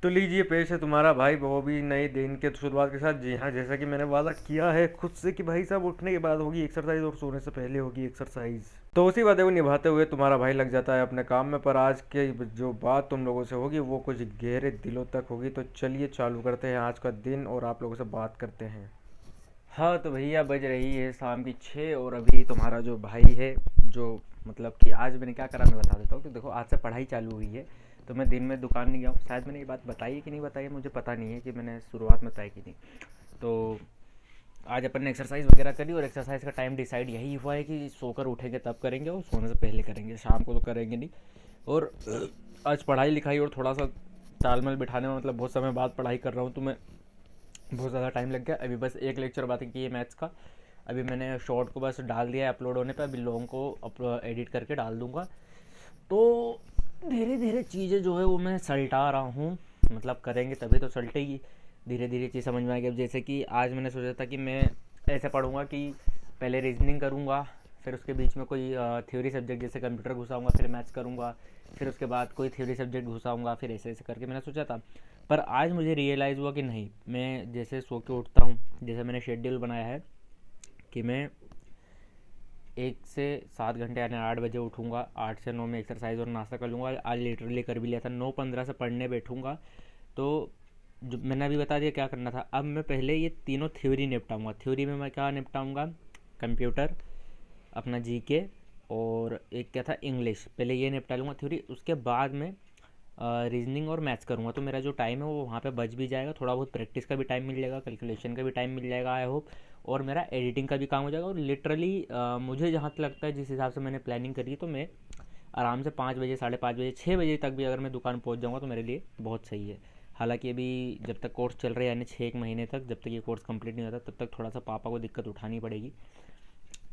तो लीजिए पेश है तुम्हारा भाई, वो भी नए दिन के शुरुआत के साथ। जी हाँ, जैसा कि मैंने वादा किया है खुद से कि भाई साहब उठने के बाद होगी एक्सरसाइज और सोने से पहले होगी एक्सरसाइज। तो उसी वादे को निभाते हुए तुम्हारा भाई लग जाता है अपने काम में। पर आज के जो बात तुम लोगों से होगी वो कुछ गहरे दिलों तक होगी। तो चलिए चालू करते हैं आज का दिन और आप लोगों से बात करते हैं। हाँ तो भैया, बज रही है शाम की 6 और अभी तुम्हारा जो भाई है, जो मतलब कि आज मैंने क्या करा मैं बता देता हूँ। कि देखो, आज से पढ़ाई चालू हुई है तो मैं दिन में दुकान नहीं गया हूँ। शायद मैंने ये बात बताई है कि नहीं बताई है, मुझे पता नहीं है कि मैंने शुरुआत में तय की नहीं। तो आज अपन ने एक्सरसाइज वगैरह करी और एक्सरसाइज का टाइम डिसाइड यही हुआ है कि सोकर उठेंगे तब करेंगे और सोने से पहले करेंगे, शाम को तो करेंगे नहीं। और आज पढ़ाई लिखाई और थोड़ा सा तालमेल बिठाने में, मतलब बहुत समय बाद पढ़ाई कर रहा हूँ तो मैं बहुत ज़्यादा टाइम लग गया। अभी बस एक लेक्चर बाकी की है मैथ्स का। अभी मैंने शॉर्ट को बस डाल दिया है अपलोड होने पे, अभी लॉन्ग को एडिट करके डाल दूंगा। तो धीरे धीरे चीज़ें जो है वो मैं सल्टा रहा हूँ, मतलब करेंगे तभी तो सल्टेगी। धीरे धीरे चीज़ समझ में आएगी। अब जैसे कि आज मैंने सोचा था कि मैं ऐसे पढ़ूंगा कि पहले रीजनिंग करूँगा, फिर उसके बीच में कोई थ्योरी सब्जेक्ट जैसे कंप्यूटर घुसाऊंगा, फिर मैथ्स करूँगा, फिर उसके बाद कोई थ्योरी सब्जेक्ट घुसाऊंगा, फिर ऐसे ऐसे करके मैंने सोचा था। पर आज मुझे रियलाइज़ हुआ कि नहीं, मैं जैसे सो के उठता हूँ, जैसे मैंने शेड्यूल बनाया है कि मैं 1 से 7 घंटे यानी 8 बजे उठूँगा, 8 से 9 में एक्सरसाइज और नाश्ता कर लूँगा। आज लिटरली कर भी लिया था, 9:15 से पढ़ने बैठूँगा। तो जो मैंने अभी बता दिया क्या करना था, अब मैं पहले ये तीनों थ्योरी निपटाऊँगा। थ्योरी में मैं क्या निपटाऊँगा, कंप्यूटर, अपना जीके और एक क्या था इंग्लिश, पहले ये निपटा लूँगा थ्योरी। उसके बाद में रीजनिंग और मैथ्स करूँगा। तो मेरा जो टाइम है वो वहाँ पे बच भी जाएगा, थोड़ा बहुत प्रैक्टिस का भी टाइम मिल जाएगा, कैलकुलेशन का भी टाइम मिल जाएगा आई होप। और मेरा एडिटिंग का भी काम हो जाएगा। और लिटरली मुझे जहाँ तक लगता है, जिस हिसाब से मैंने प्लानिंग करी है, तो मैं आराम से 5 बजे, 5:30 बजे, 6 बजे तक भी अगर मैं दुकान पहुँच जाऊँगा तो मेरे लिए बहुत सही है। हालांकि अभी जब तक कोर्स चल रहा है यानी 6 एक महीने तक, जब तक ये कोर्स कंप्लीट नहीं होता तब तक थोड़ा सा पापा को दिक्कत उठानी पड़ेगी।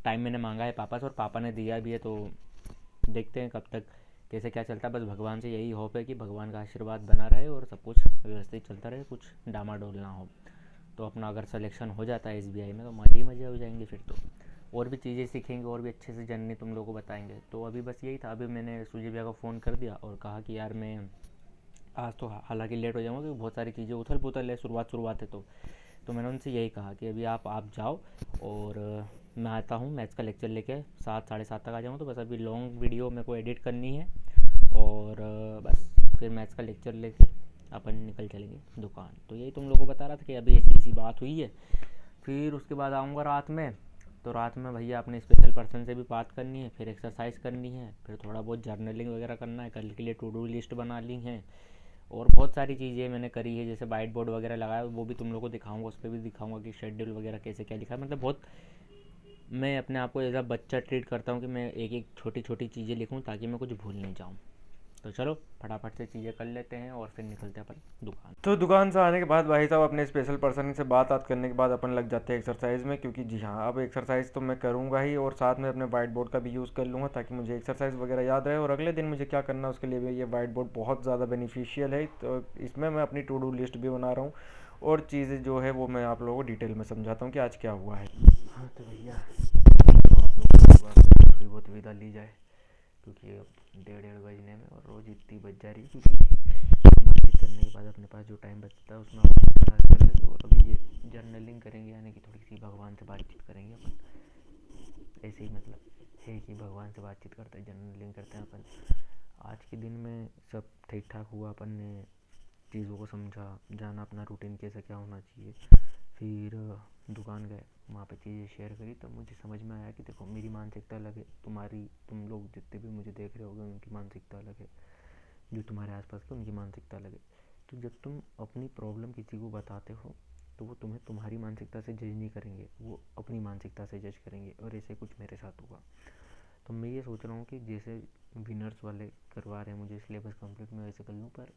टाइम मैंने मांगा है पापा से और पापा ने दिया भी है, तो देखते हैं कब तक कैसे क्या चलता है। बस भगवान से यही होप है कि भगवान का आशीर्वाद बना रहे और सब कुछ व्यवस्थित चलता रहे, कुछ डामाडोल ना हो। तो अपना अगर सिलेक्शन हो जाता है एसबीआई में तो मज़े ही मज़े हो जाएंगे फिर तो। और भी चीज़ें सीखेंगे और भी अच्छे से जर्नी तुम लोगों को बताएंगे। तो अभी बस यही था। अभी मैंने सूजी भैया को फ़ोन कर दिया और कहा कि यार मैं आज तो हालांकि लेट हो जाऊँगा क्योंकि बहुत सारी चीज़ें उथल पुथल है, शुरुआत है। तो मैंने उनसे यही कहा कि अभी आप जाओ और मैं आता हूँ मैथ्स का लेक्चर लेके, 7 साढ़े 7 तक आ जाऊँगा। तो बस अभी लॉन्ग वीडियो मेरे को एडिट करनी है और बस फिर मैथ्स का लेक्चर लेके अपन निकल चलेंगे दुकान। तो यही तुम लोगों को बता रहा था कि अभी ऐसी ऐसी बात हुई है। फिर उसके बाद आऊँगा रात में। तो रात में भैया अपने स्पेशल पर्सन से भी बात करनी है, फिर एक्सरसाइज करनी है, फिर थोड़ा बहुत जर्नलिंग वगैरह करना है, कल के लिए टू डू लिस्ट बना ली है। और बहुत सारी चीज़ें मैंने करी है, जैसे वाइट बोर्ड वगैरह लगाया, वो भी तुम लोगों को दिखाऊंगा, उस पर भी दिखाऊंगा कि शेड्यूल वगैरह कैसे क्या लिखा है। मतलब बहुत मैं अपने आप को एज अ बच्चा ट्रीट करता हूँ कि मैं एक एक छोटी छोटी चीज़ें लिखूँ ताकि मैं कुछ भूल नहीं जाऊँ। तो चलो फटाफट से चीज़ें कर लेते हैं और फिर निकलते हैं अपन दुकान। तो दुकान से आने के बाद भाई साहब अपने स्पेशल पर्सन से बात करने के बाद अपन लग जाते हैं एक्सरसाइज में। क्योंकि जी हाँ, अब एक्सरसाइज तो मैं करूँगा ही और साथ में अपने वाइट बोर्ड का भी यूज़ कर लूँगा ताकि मुझे एक्सरसाइज वगैरह याद रहे और अगले दिन मुझे क्या करना है उसके लिए भी ये वाइट बोर्ड बहुत ज़्यादा बेनिफिशियल है। तो इसमें मैं अपनी टू डू लिस्ट भी बना रहा हूँ और चीज़ें जो है वो मैं आप लोगों को डिटेल में समझाता हूँ कि आज क्या हुआ है। हाँ तो भैया, तो आप लोगों से बात करके थोड़ी बहुत विदा ली जाए, क्योंकि अब 1:30 बजने में और रोज़ इतनी बज जा रही है। क्योंकि बातचीत करने के बाद अपने पास जो टाइम बचता है उसमें अपने एक्सरसाइज कर लेते और अभी ये जर्नलिंग करेंगे, यानी कि थोड़ी सी भगवान से बातचीत करेंगे अपन। ऐसे ही मतलब है कि भगवान से बातचीत करते हैं, जर्नलिंग करते हैं अपन। आज के दिन में सब ठीक ठाक हुआ, अपन ने चीज़ों को समझा, जाना अपना रूटीन कैसा क्या होना चाहिए। फिर दुकान गए, वहाँ पे चीज़ें शेयर करी, तब मुझे समझ में आया कि देखो मेरी मानसिकता अलग है, तुम लोग जितने भी मुझे देख रहे होगे उनकी मानसिकता अलग है, जो तुम्हारे आसपास के उनकी मानसिकता अलग है। तो जब तुम अपनी प्रॉब्लम किसी को बताते हो तो वो तुम्हें तुम्हारी मानसिकता से जज नहीं करेंगे, वो अपनी मानसिकता से जज करेंगे। और ऐसे कुछ मेरे साथ हुआ। तो मैं ये सोच रहा हूँ कि जैसे विनर्स वाले करवा रहे हैं मुझे सिलेबस कंप्लीट, मैं वैसे कर लूँ। पर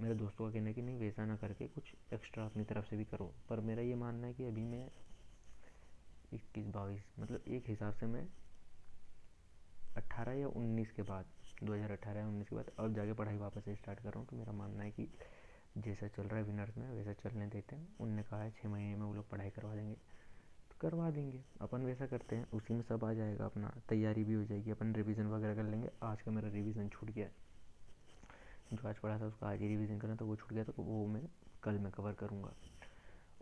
मेरे दोस्तों का कहना है कि नहीं, वैसा ना करके कुछ एक्स्ट्रा अपनी तरफ से भी करो। पर मेरा ये मानना है कि अभी मैं 21 22 मतलब एक हिसाब से मैं 18 या 19 के बाद, 2018 या 19 के बाद अब जाके पढ़ाई वापस से स्टार्ट कर रहा हूँ। तो मेरा मानना है कि जैसा चल रहा है विनर्स में वैसा चलने देते हैं। उनने कहा है 6 महीने में वो लोग पढ़ाई करवा देंगे, तो करवा देंगे। अपन वैसा करते हैं, उसी में सब आ जाएगा, अपना तैयारी भी हो जाएगी, अपन रिवीजन वगैरह कर लेंगे। आज का मेरा रिवीजन छूट गया है, जो आज पढ़ा था उसका आज ही रिवीजन करना, तो वो छूट गया, तो वो मैं कल मैं कवर करूँगा।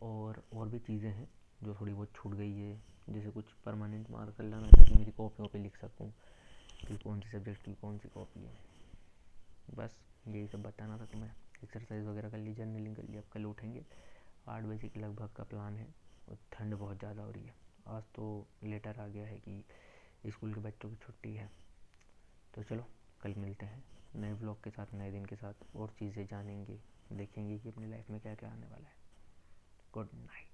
और भी चीज़ें हैं जो थोड़ी बहुत छूट गई है, जैसे कुछ परमानेंट मार्क कर लाना, ताकि मेरी कॉपियों पे लिख सकूँ कि कौन सी सब्जेक्ट की कौन सी कॉपी है। बस यही सब बताना था तुम्हें। एक्सरसाइज वगैरह कर ली, जर्नलिंग कर ली। अब कल उठेंगे 8 बजे के लगभग का प्लान है, और ठंड बहुत ज़्यादा हो रही है। आज तो लेटर आ गया है कि स्कूल के बच्चों की छुट्टी है। तो चलो कल मिलते हैं नए ब्लॉग के साथ, नए दिन के साथ, और चीज़ें जानेंगे, देखेंगे कि अपनी लाइफ में क्या क्या आने वाला है। Good night.